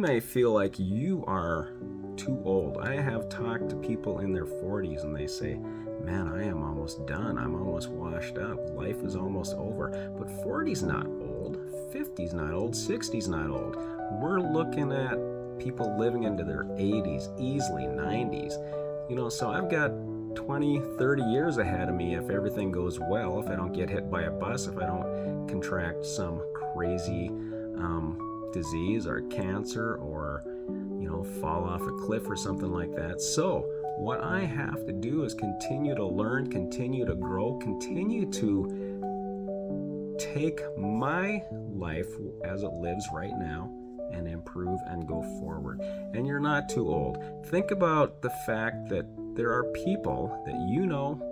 may feel like you are too old. I have talked to people in their 40s and they say, man, I am almost done. I'm almost washed up. Life is almost over. But 40's not old. 50's not old. 60's not old. We're looking at people living into their 80s, easily 90s. So I've got 20, 30 years ahead of me if everything goes well, if I don't get hit by a bus, if I don't contract some crazy disease or cancer or fall off a cliff or something like that. So what I have to do is continue to learn, continue to grow, continue to take my life as it lives right now and improve and go forward. And you're not too old. Think about the fact that there are people that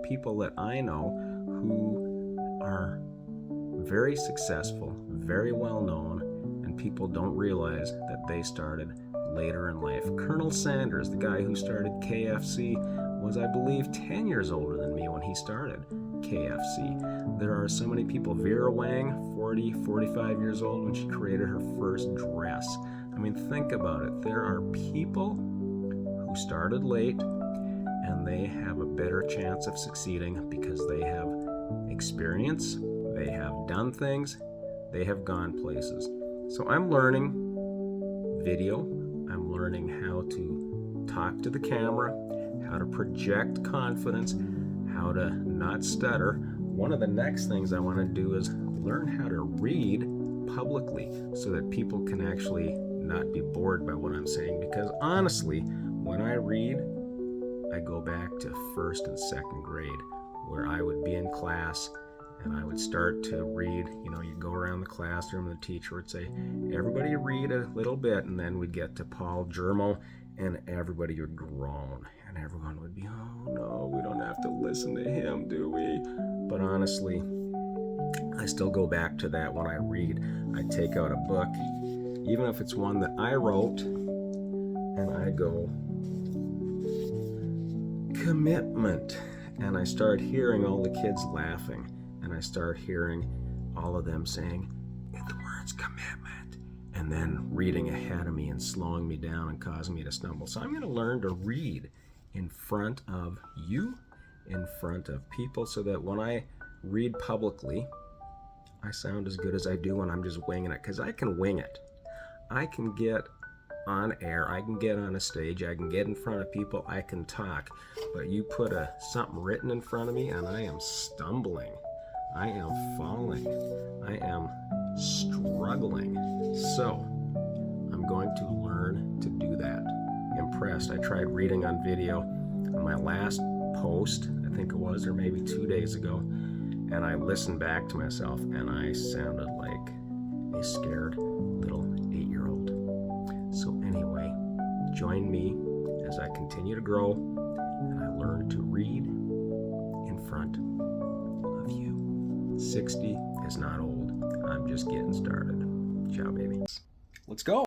people that I know who are very successful, very well known, and people don't realize that they started later in life. Colonel Sanders, the guy who started KFC, was, I believe, 10 years older than me when he started KFC. There are so many people. Vera Wang, 40, 45 years old when she created her first dress. I mean, think about it. There are people who started late and they have a better chance of succeeding because they have experience, they have done things, they have gone places. So I'm learning video, I'm learning how to talk to the camera, how to project confidence, how to not stutter. One of the next things I want to do is learn how to read publicly so that people can actually not be bored by what I'm saying. Because honestly, when I read, I go back to first and second grade where I would be in class and I would start to read. You'd go around the classroom and the teacher would say, everybody read a little bit, and then we'd get to Paul Germo and everybody would groan and everyone would be, oh no, we don't have to listen to him, do we? But honestly, I still go back to that when I read. I take out a book, even if it's one that I wrote, and I go, commitment. And I start hearing all the kids laughing, and I start hearing all of them saying the words commitment, and then reading ahead of me and slowing me down and causing me to stumble. So I'm going to learn to read in front of you, in front of people, so that when I read publicly, I sound as good as I do when I'm just winging it, because I can wing it. I can get on air, I can get on a stage, I can get in front of people, I can talk. But you put something written in front of me and I am stumbling. I am falling. I am struggling. So I'm going to learn to do that. Impressed. I tried reading on video on my last post, I think it was, or maybe 2 days ago, and I listened back to myself and I sounded like a scared little 8-year-old. So anyway, join me as I continue to grow and I learn to read in front of you. 60 is not old. I'm just getting started. Ciao, baby. Let's go.